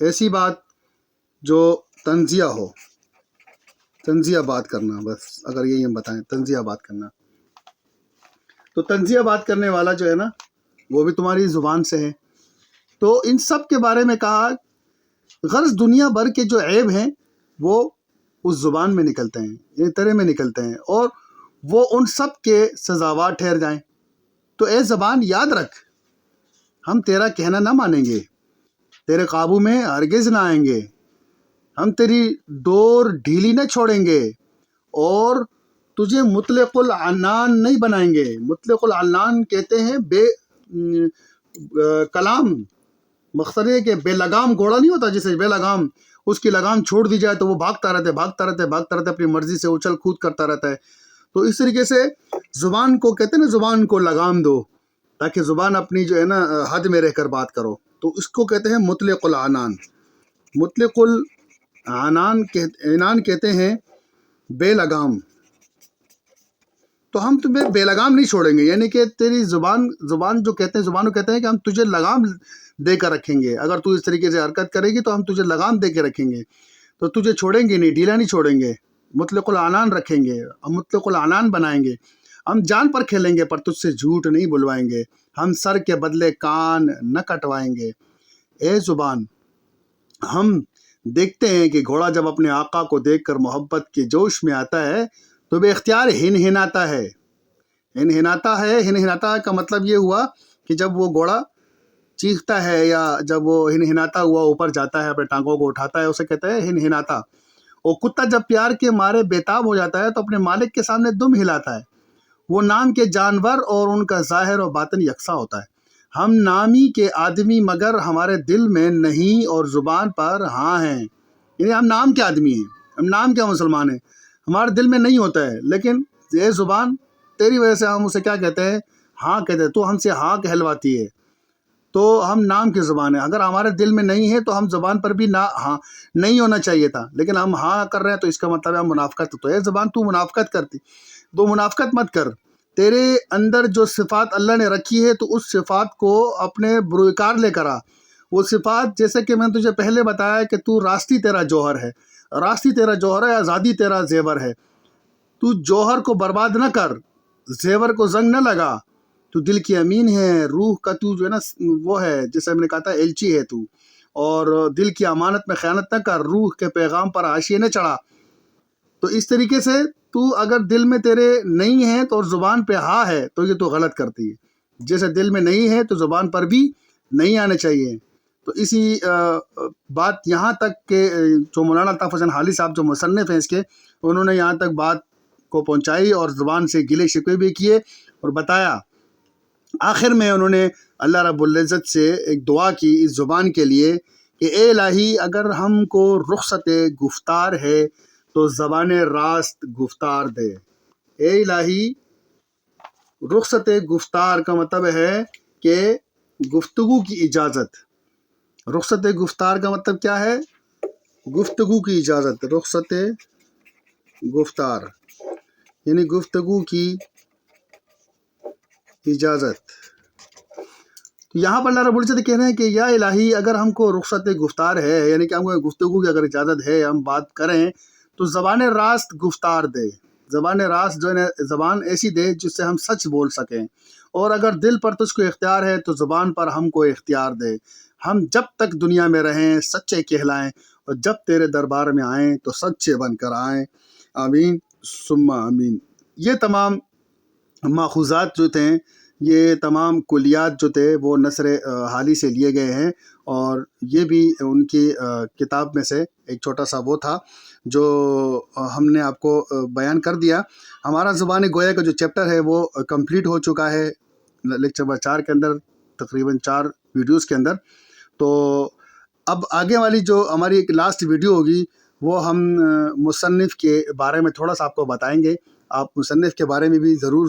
ایسی بات جو تنزیہ ہو، تنزیہ بات کرنا، بس اگر یہی ہم بتائیں تنزیہ بات کرنا، تو تنزیہ بات کرنے والا جو ہے نا وہ بھی تمہاری زبان سے ہے۔ تو ان سب کے بارے میں کہا غرض دنیا بھر کے جو عیب ہیں وہ اس زبان میں نکلتے ہیں، یہ تیرے میں نکلتے ہیں، اور وہ ان سب کے سزاوار ٹھہر جائیں۔ تو اے زبان یاد رکھ، ہم تیرا کہنا نہ مانیں گے، تیرے قابو میں ہرگز نہ آئیں گے، ہم تیری ڈور ڈھیلی نہ چھوڑیں گے، اور تجھے مطلق العنان نہیں بنائیں گے۔ مطلق العنان کہتے ہیں بے کلام، مقصد ہے کہ بے لگام گھوڑا نہیں ہوتا، جسے بے لگام اس کی لگام چھوڑ دی جائے تو وہ بھاگتا رہتا ہے اپنی مرضی سے اچھل کود کرتا رہتا ہے۔ تو اس طریقے سے زبان کو کہتے ہیں نا، زبان کو لگام دو تاکہ زبان اپنی جو ہے نا حد میں رہ کر بات کرو، تو اس کو کہتے ہیں مطلق العنان۔ مطلق العنان کہتے ہیں بے لگام۔ تو ہم تمہیں بے لگام نہیں چھوڑیں گے، یعنی کہ تیری زبان جو کہتے ہیں، زبان کو کہتے ہیں کہ ہم تجھے لگام دے کر رکھیں گے، اگر تو اس طریقے سے حرکت کرے گی تو ہم تجھے لگام دے کے رکھیں گے، تو تجھے چھوڑیں گے نہیں، ڈھیلا نہیں چھوڑیں گے، مطلق العنان رکھیں گے، ہم مطلق العنان بنائیں گے، ہم جان پر کھیلیں گے پر تجھ سے جھوٹ نہیں بلوائیں گے، ہم سر کے بدلے کان نہ کٹوائیں گے۔ اے زبان، ہم دیکھتے ہیں کہ گھوڑا جب اپنے آقا کو دیکھ کر محبت کے جوش میں آتا ہے تو بے اختیار ہنہناتا ہے۔ ہنہناتا کا مطلب یہ ہوا کہ جب وہ گھوڑا چیختا ہے یا جب وہ ہنہناتا ہوا اوپر جاتا ہے، اپنے ٹانگوں کو اٹھاتا ہے، اسے کہتے ہیں ہنہناتا۔ اور کتا جب پیار کے مارے بےتاب ہو جاتا ہے تو اپنے مالک کے سامنے دم ہلاتا ہے۔ وہ نام کے جانور اور ان کا ظاہر و باطن یکساں ہوتا ہے۔ ہم نامی کے آدمی مگر ہمارے دل میں نہیں اور زبان پر ہاں ہیں، یعنی ہم نام کے آدمی ہیں، ہم نام کے مسلمان ہیں، ہمارے دل میں نہیں ہوتا ہے، لیکن یہ زبان تیری وجہ سے ہم اسے کیا کہتے ہیں؟ ہاں کہتے ہیں، تو ہم سے ہاں کہلواتی ہے، تو ہم نام کی زبان ہے۔ اگر ہمارے دل میں نہیں ہے تو ہم زبان پر بھی نہ ہاں نہیں ہونا چاہیے تھا، لیکن ہم ہاں کر رہے ہیں تو اس کا مطلب ہے ہم منافقت۔ تو یہ زبان تو منافقت کرتی، تو منافقت مت کر۔ تیرے اندر جو صفات اللہ نے رکھی ہے تو اس صفات کو اپنے بروکار لے کر آ۔ وہ صفات جیسے کہ میں نے تجھے پہلے بتایا کہ تو راستی تیرا جوہر ہے، راستی تیرا جوہر ہے، آزادی تیرا زیور ہے۔ تو جوہر کو برباد نہ کر، زیور کو زنگ نہ لگا، تو دل کی امین ہے، روح کا تو جو ہے نا وہ ہے، جیسے میں نے کہا تھا ایلچی ہے تو، اور دل کی امانت میں خیانت نہ کر، روح کے پیغام پر حاشیے نہ چڑھا۔ تو اس طریقے سے تو اگر دل میں تیرے نہیں ہے تو اور زبان پہ ہاں ہے تو یہ تو غلط کرتی ہے، جیسے دل میں نہیں ہے تو زبان پر بھی نہیں آنا چاہیے۔ تو اسی بات یہاں تک کہ جو مولانا الطاف حسین حالی صاحب جو مصنف ہیں اس کے، انہوں نے یہاں تک بات کو پہنچائی اور زبان سے گلے شکوے بھی کیے اور بتایا۔ آخر میں انہوں نے اللہ رب العزت سے ایک دعا کی اس زبان کے لیے کہ اے الہی، اگر ہم کو رخصت گفتار ہے تو زبان راست گفتار دے۔ اے الہی، رخصت گفتار کا مطلب ہے کہ گفتگو کی اجازت۔ رخصت گفتار کا مطلب کیا ہے؟ گفتگو کی اجازت۔ رخصت گفتار یعنی گفتگو کی اجازت۔ تو یہاں پر اللہ رب العزت کہہ رہے ہیں کہ یا الہی، اگر ہم کو رخصت گفتار ہے، یعنی کہ ہم کو گفتگو کی اگر اجازت ہے، ہم بات کریں تو زبان راست گفتار دے۔ زبان راست جو ہے زبان ایسی دے جس سے ہم سچ بول سکیں، اور اگر دل پر تجھ کو اختیار ہے تو زبان پر ہم کو اختیار دے۔ ہم جب تک دنیا میں رہیں سچے کہلائیں، اور جب تیرے دربار میں آئیں تو سچے بن کر آئیں۔ آمین ثم آمین۔ یہ تمام ماخوذات جو تھے، یہ تمام کلیات جو تھے وہ نثر حالی سے لیے گئے ہیں، اور یہ بھی ان کی کتاب میں سے ایک چھوٹا سا وہ تھا جو ہم نے آپ کو بیان کر دیا۔ ہمارا زبان گویا کا جو چیپٹر ہے وہ کمپلیٹ ہو چکا ہے لیکچر نمبر 4 کے اندر، تقریباً 4 ویڈیوز کے اندر۔ تو اب آگے والی جو ہماری ایک لاسٹ ویڈیو ہوگی وہ ہم مصنف کے بارے میں تھوڑا سا آپ کو بتائیں گے۔ آپ مصنف کے بارے میں بھی ضرور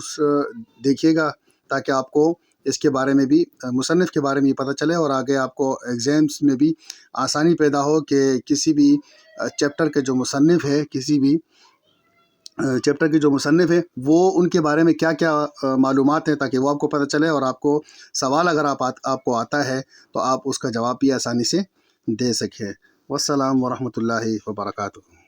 دیکھیے گا تاکہ آپ کو اس کے بارے میں بھی، مصنف کے بارے میں پتہ چلے، اور آگے آپ کو ایگزامس میں بھی آسانی پیدا ہو کہ کسی بھی چیپٹر کے جو مصنف ہے، کسی بھی چیپٹر کے جو مصنف ہے وہ ان کے بارے میں کیا کیا معلومات ہیں، تاکہ وہ آپ کو پتہ چلے، اور آپ کو سوال اگر آپ کو آتا ہے تو آپ اس کا جواب بھی آسانی سے دے سکیں۔ والسلام ورحمۃ اللہ وبرکاتہ۔